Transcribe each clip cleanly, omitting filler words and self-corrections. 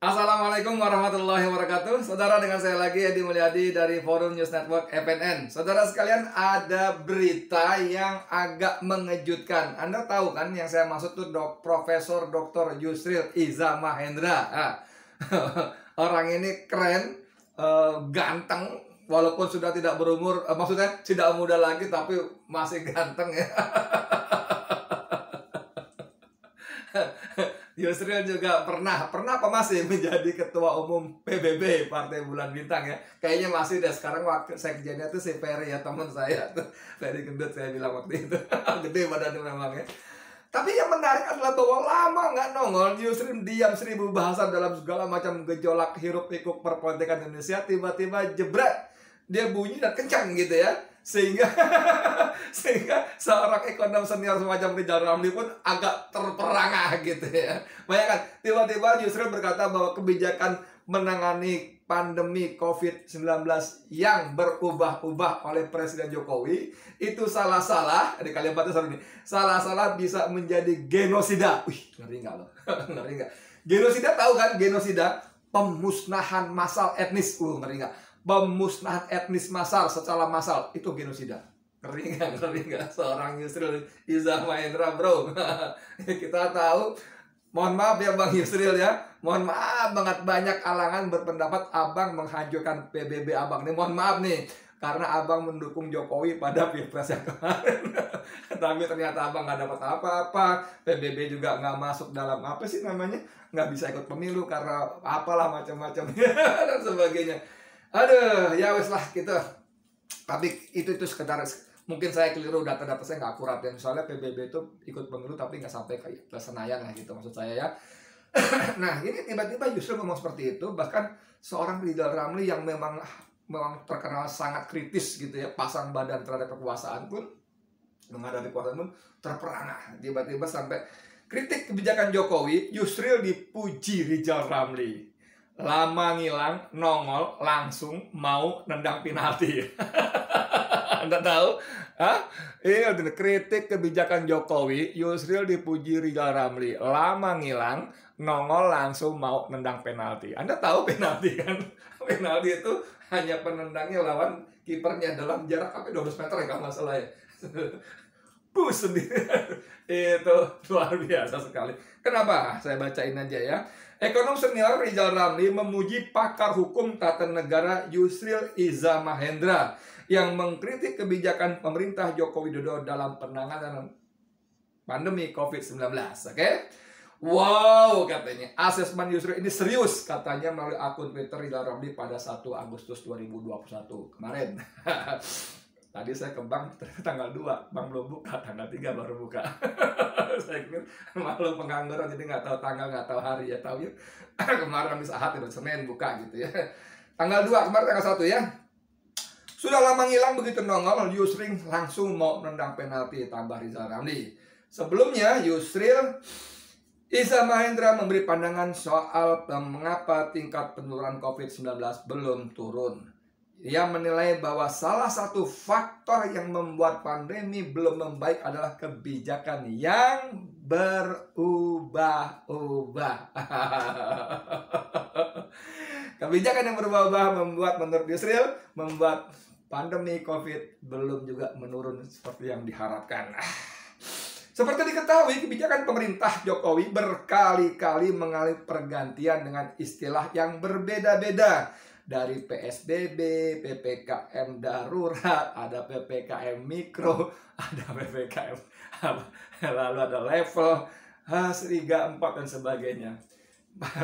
Assalamualaikum warahmatullahi wabarakatuh. Saudara, dengan saya lagi Edi Mulyadi dari Forum News Network FNN. Saudara sekalian, ada berita yang agak mengejutkan. Anda tahu kan yang saya maksud tuh Profesor Dr. Yusril Iza Mahendra. Orang ini keren, ganteng, walaupun sudah tidak berumur, maksudnya tidak muda lagi tapi masih ganteng ya. Yusril juga pernah apa masih menjadi ketua umum PBB Partai Bulan Bintang ya. Kayaknya masih deh. Sekarang waktu sekjennya tuh si Ferry ya, teman saya tuh. Ferry gendut saya bilang waktu itu. Gede badannya memang ya. Tapi yang menarik adalah bahwa lama nggak nongol, Yusril diam 1000 bahasa dalam segala macam gejolak hiruk pikuk perpolitikan Indonesia, tiba-tiba jebret, dia bunyi dan kencang gitu ya. Sehingga seorang ekonom senior semacam Rizal Ramli pun agak terperangah gitu ya. Bayangkan, tiba-tiba Yusril berkata bahwa kebijakan menangani pandemi COVID-19 yang berubah-ubah oleh Presiden Jokowi itu salah-salah, di kalimat ini, salah-salah bisa menjadi genosida. Wih, ngeri nggak loh? Ngeri nggak? Genosida tahu kan? Genosida, pemusnahan massal etnis. Ngeri nggak? Pemusnahan etnis massal secara massal itu genosida. Ngeri nggak seorang Yusril Iza Mahendra, bro? Kita tahu, mohon maaf ya Bang Yusril ya, mohon maaf banget, banyak kalangan berpendapat abang menghancurkan PBB abang. Nih mohon maaf nih, karena abang mendukung Jokowi pada Pilpres yang kemarin. Tapi ternyata abang nggak dapat apa-apa, PBB juga nggak masuk dalam apa sih namanya, nggak bisa ikut pemilu karena apalah macam-macam dan sebagainya. Aduh, ya wes lah gitu. Tapi itu sekedar, mungkin saya keliru, data-data saya nggak akurat ya. Misalnya PBB itu ikut pemilu tapi nggak sampai ke Senayan lah gitu maksud saya ya. Nah ini tiba-tiba justru ngomong seperti itu. Bahkan seorang Rizal Ramli yang memang terkenal sangat kritis gitu ya, pasang badan terhadap kekuasaan pun, menghadapi kekuasaan pun terperangah. Tiba-tiba sampai kritik kebijakan Jokowi, Yusril dipuji Rizal Ramli. Lama ngilang, nongol, langsung mau nendang penalti. Anda tahu? Iya, kritik kebijakan Jokowi, Yusril dipuji Rizal Ramli. Lama ngilang, nongol, langsung mau nendang penalti. Anda tahu penalti kan? Penalti itu hanya penendangnya lawan kipernya dalam jarak 12 meter ya kalau nggak salah ya. Bus sendiri. Itu luar biasa sekali. Kenapa? Saya bacain aja ya. Ekonom senior Rizal Ramli memuji pakar hukum tata negara Yusril Iza Mahendra yang mengkritik kebijakan pemerintah Joko Widodo dalam penanganan pandemi COVID-19. Oke? Wow, katanya. Asesmen Yusril ini serius, katanya melalui akun Twitter Rizal Ramli pada 1 Agustus 2021 kemarin. Tadi saya ke bank, tanggal 2, bank belum buka, tanggal 3 baru buka. Saya pikir malu pengangguran, jadi nggak tahu tanggal, nggak tahu hari ya. Tahu ya, kemarin habis Ahad, Senin buka gitu ya. Tanggal 2, kemarin tanggal 1 ya. Sudah lama ngilang begitu nongol, Yusril langsung mau nendang penalti, tambah Rizal Ramli. Sebelumnya, Yusril Iza Mahendra memberi pandangan soal mengapa tingkat penurunan COVID-19 belum turun. Ia menilai bahwa salah satu faktor yang membuat pandemi belum membaik adalah kebijakan yang berubah-ubah. Kebijakan yang berubah-ubah menurut Yusril, membuat pandemi COVID belum juga menurun seperti yang diharapkan. Seperti diketahui, kebijakan pemerintah Jokowi berkali-kali mengalami pergantian dengan istilah yang berbeda-beda. Dari PSBB, PPKM darurat, ada PPKM mikro, ada PPKM, lalu ada level 3, 4 dan sebagainya.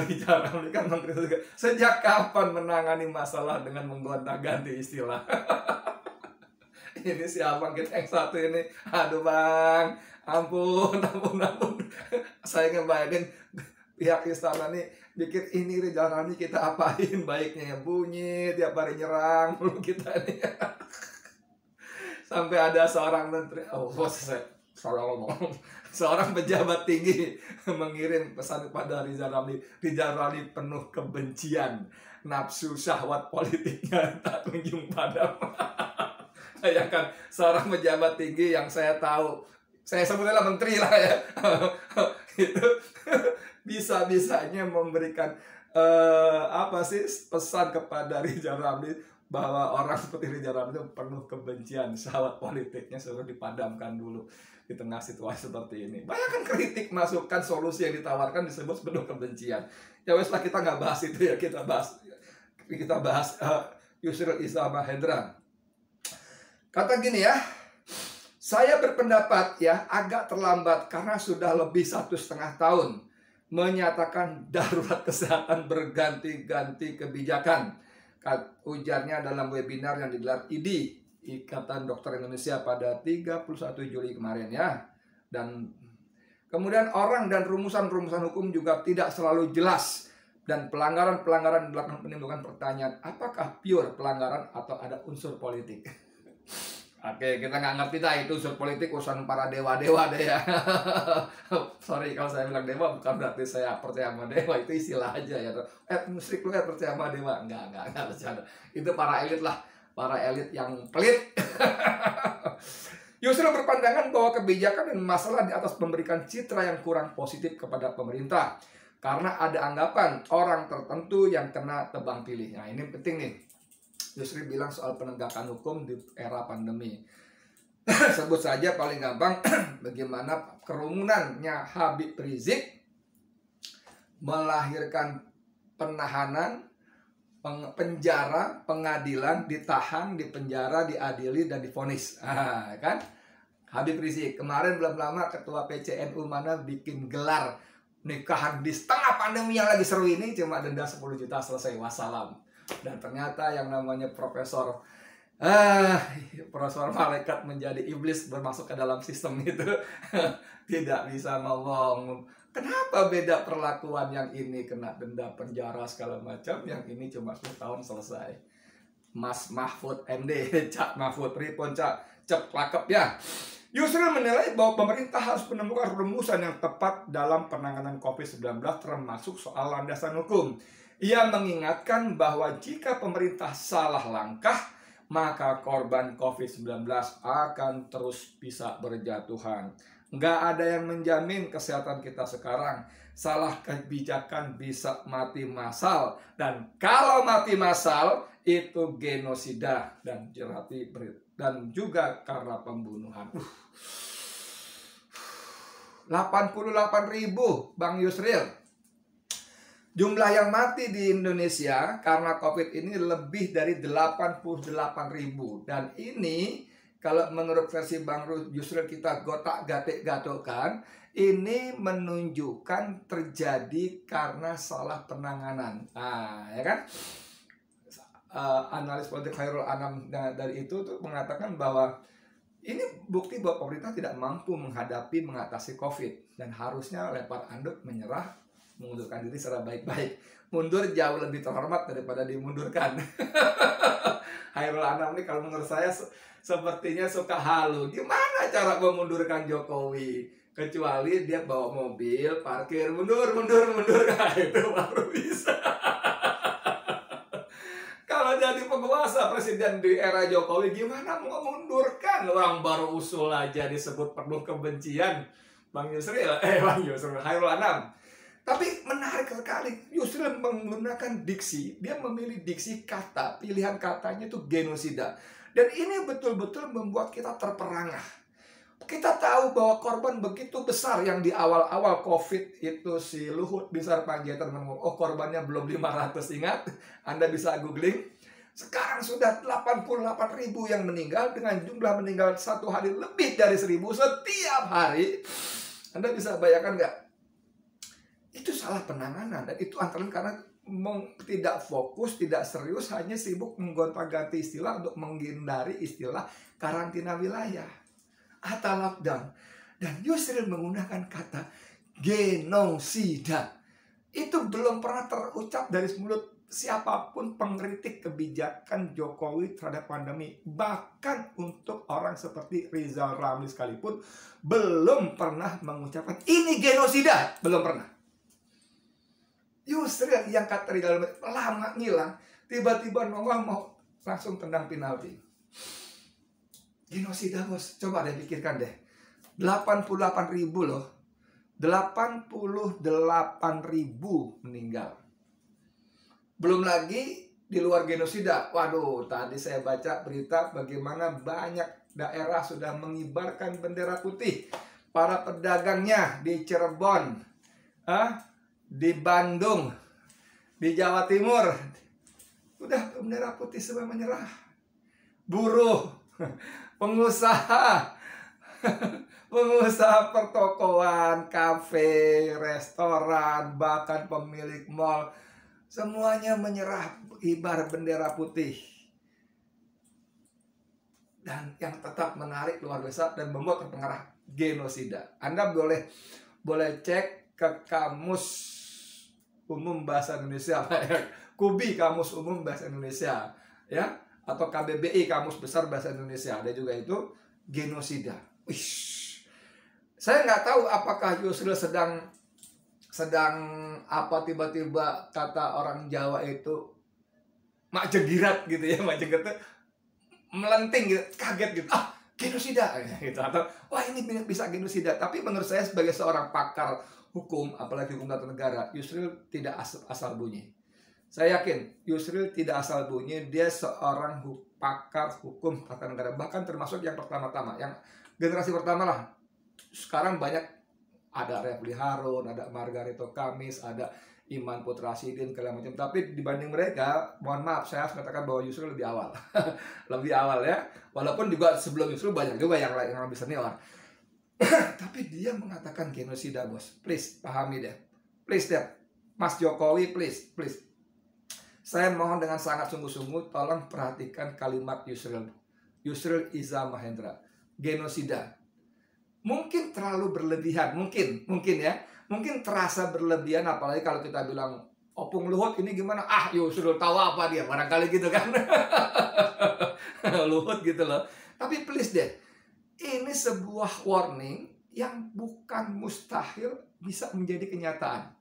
Rizal Ramli kan mengkritik, sejak kapan menangani masalah dengan menggonta-ganti istilah? Ini si abang kita yang satu ini, aduh bang, ampun. Saya ngebayangin pihak istana nih pikir ini Rizal Ramli kita apain baiknya ya, bunyi tiap hari nyerang dulu kita nih. Sampai ada seorang menteri, seorang pejabat tinggi mengirim pesan kepada Rizal Ramli. Rizal Ramli penuh kebencian, nafsu syahwat politiknya tak kunjung padam. Bayangkan seorang pejabat tinggi yang saya tahu, saya sebutnya menteri lah ya, itu bisa-bisanya memberikan apa sih pesan kepada Rizal Ramli bahwa orang seperti Rizal Ramli itu penuh kebencian, sahabat politiknya suruh dipadamkan dulu di tengah situasi seperti ini. Bayangkan kritik, masukan, solusi yang ditawarkan disebut penuh kebencian. Ya wes lah, kita nggak bahas itu ya, kita bahas Yusril Iza Mahendra. Kata gini ya, saya berpendapat ya agak terlambat karena sudah lebih 1,5 tahun menyatakan darurat kesehatan berganti-ganti kebijakan. Ujarnya dalam webinar yang digelar IDI, Ikatan Dokter Indonesia, pada 31 Juli kemarin ya. Dan kemudian orang dan rumusan-rumusan hukum juga tidak selalu jelas. Dan pelanggaran-pelanggaran dilakukan menimbulkan pertanyaan, apakah pure pelanggaran atau ada unsur politik? Oke, kita nggak ngerti dah itu unsur politik, urusan para dewa-dewa deh ya. Sorry kalau saya bilang dewa, bukan berarti saya percaya sama dewa, itu istilah aja ya. Musrik lu percaya sama dewa? Enggak bercanda. Itu para elit lah, para elit yang pelit. Yusril berpandangan bahwa kebijakan dan masalah di atas memberikan citra yang kurang positif kepada pemerintah. Karena ada anggapan orang tertentu yang kena tebang pilih. Nah ini penting nih. Yusril bilang soal penegakan hukum di era pandemi. Sebut saja paling gampang bagaimana kerumunannya Habib Rizik melahirkan penahanan, penjara, pengadilan, ditahan, dipenjara, diadili, dan divonis. Kan? Habib Rizik kemarin belum lama ketua PCNU mana bikin gelar nikahan di setengah pandemi yang lagi seru ini, cuma denda 10 juta, selesai, wassalam. Dan ternyata yang namanya profesor malaikat menjadi iblis bermasuk ke dalam sistem itu tidak bisa ngomong. Kenapa beda perlakuan, yang ini kena denda penjara segala macam, yang ini cuma 10 tahun selesai. Mas Mahfud MD, Cak Mahfud, Ripon Cak, cep lakep ya. Yusril menilai bahwa pemerintah harus menemukan rumusan yang tepat dalam penanganan COVID-19 termasuk soal landasan hukum. Ia mengingatkan bahwa jika pemerintah salah langkah, maka korban COVID-19 akan terus bisa berjatuhan. Nggak ada yang menjamin kesehatan kita sekarang. Salah kebijakan bisa mati massal. Dan kalau mati massal, itu genosida dan juga karena pembunuhan. 88.000 Bang Yusril. Jumlah yang mati di Indonesia karena COVID ini lebih dari 88.000. Dan ini kalau menurut versi Bang Yusril kita gotak-gatik-gatokan, ini menunjukkan terjadi karena salah penanganan. Nah, ya kan? Analis politik Khairul Anam dari itu tuh mengatakan bahwa ini bukti bahwa pemerintah tidak mampu mengatasi COVID. Dan harusnya lempar anduk, menyerah, mengundurkan diri secara baik-baik. Mundur jauh lebih terhormat daripada dimundurkan. Khairul Anam ini kalau menurut saya sepertinya suka halu. Gimana cara memundurkan Jokowi? Kecuali dia bawa mobil, parkir, mundur. Nah, itu baru bisa. Kalau jadi penguasa presiden di era Jokowi, gimana mau memundurkan? Orang baru usul aja disebut penuh kebencian. Bang Yusril, Khairul Anam. Tapi menarik sekali, Yusril menggunakan diksi. Dia memilih diksi kata, pilihan katanya itu genosida. Dan ini betul-betul membuat kita terperangah. Kita tahu bahwa korban begitu besar yang di awal-awal COVID itu si Luhut Binsar Panjaitan ngomong, oh korbannya belum 500, ingat? Anda bisa googling. Sekarang sudah 88.000 yang meninggal dengan jumlah meninggal satu hari lebih dari 1.000 setiap hari. Anda bisa bayangkan nggak? Itu salah penanganan, dan itu antara lain karena tidak fokus, tidak serius, hanya sibuk menggonta-ganti istilah untuk menghindari istilah karantina wilayah atau lockdown. Dan Yusril menggunakan kata genosida. Itu belum pernah terucap dari mulut siapapun pengkritik kebijakan Jokowi terhadap pandemi. Bahkan untuk orang seperti Rizal Ramli sekalipun belum pernah mengucapkan ini genosida, belum pernah. Yusril yang kata di dalam lama ngilang, tiba-tiba nongol mau langsung tendang penalti. Genosida bos, coba deh pikirkan deh. 88.000 loh. 88.000 meninggal. Belum lagi di luar genosida. Waduh, tadi saya baca berita bagaimana banyak daerah sudah mengibarkan bendera putih. Para pedagangnya di Cirebon, di Bandung, di Jawa Timur, udah bendera putih semua menyerah. Buruh, pengusaha, pengusaha pertokoan, kafe, restoran, bahkan pemilik mal, semuanya menyerah kibar bendera putih. Dan yang tetap menarik luar biasa dan membuat terpengaruh genosida. Anda boleh cek ke Kamus Umum Bahasa Indonesia, KUBI Kamus Umum Bahasa Indonesia, ya, atau KBBI Kamus Besar Bahasa Indonesia. Ada juga itu genosida. Saya nggak tahu apakah Yusril sedang apa tiba-tiba kata orang Jawa itu mak jegirat gitu ya, mak jegirat melenting gitu, kaget gitu, genosida gitu, atau wah ini bisa genosida. Tapi menurut saya sebagai seorang pakar hukum, apalagi hukum tata negara, Yusril tidak asal bunyi. Saya yakin Yusril tidak asal bunyi, dia seorang pakar hukum tata negara, bahkan termasuk yang pertama-tama, yang generasi pertama lah. Sekarang banyak, ada Refli Harun, ada Margarito Kamis, ada Iman Putra Sidin, segala macam. Tapi dibanding mereka, mohon maaf, saya harus katakan bahwa Yusril lebih awal. Lebih awal ya. Walaupun juga sebelum Yusril banyak juga yang lebih senior. Tapi dia mengatakan genosida, bos. Please, pahami deh. Please deh. Mas Jokowi, please. Saya mohon dengan sangat sungguh-sungguh, tolong perhatikan kalimat Yusril. Yusril Iza Mahendra. Genosida. Mungkin terlalu berlebihan, mungkin ya. Mungkin terasa berlebihan, apalagi kalau kita bilang Opung Luhut ini gimana? Yusril tahu apa dia? Barangkali gitu kan. Luhut gitu loh. Tapi please deh, ini sebuah warning yang bukan mustahil bisa menjadi kenyataan.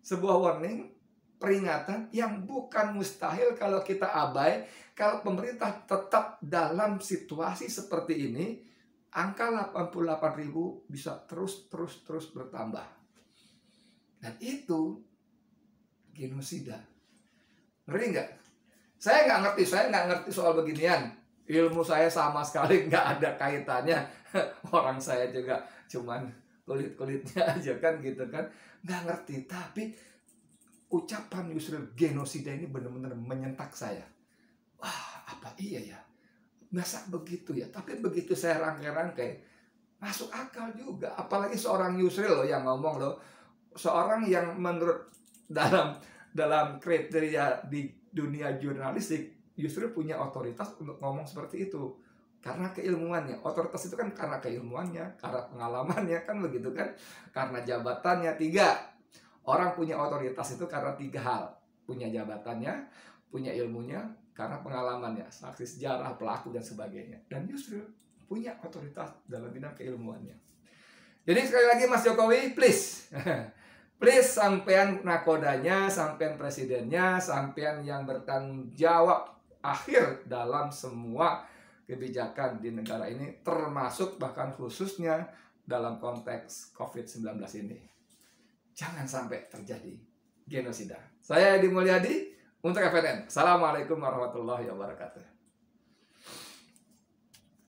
Sebuah warning, peringatan yang bukan mustahil kalau kita abai, kalau pemerintah tetap dalam situasi seperti ini. Angka 88.000 bisa terus bertambah. Dan itu genosida. Ngeri nggak? Saya nggak ngerti soal beginian. Ilmu saya sama sekali nggak ada kaitannya. Orang saya juga cuman kulit-kulitnya aja kan gitu kan. Nggak ngerti. Tapi ucapan Yusril genosida ini benar-benar menyentak saya. Wah, apa iya ya? Masa begitu ya? Tapi begitu saya rangkai-rangkai, masuk akal juga. Apalagi seorang Yusril loh yang ngomong loh. Seorang yang menurut dalam kriteria di dunia jurnalistik, Yusril punya otoritas untuk ngomong seperti itu. Karena keilmuannya. Otoritas itu kan karena keilmuannya, karena pengalamannya, kan begitu kan. Karena jabatannya. 3. Orang punya otoritas itu karena 3 hal. Punya jabatannya, punya ilmunya, karena pengalamannya, saksi sejarah, pelaku, dan sebagainya. Dan Yusril punya otoritas dalam bidang keilmuannya. Jadi sekali lagi Mas Jokowi, please. Please, sampean nakodanya, sampean presidennya, sampean yang bertanggung jawab akhir dalam semua kebijakan di negara ini, termasuk bahkan khususnya dalam konteks COVID-19 ini. Jangan sampai terjadi genosida. Saya Edi Mulyadi untuk FNN. Assalamualaikum warahmatullahi wabarakatuh.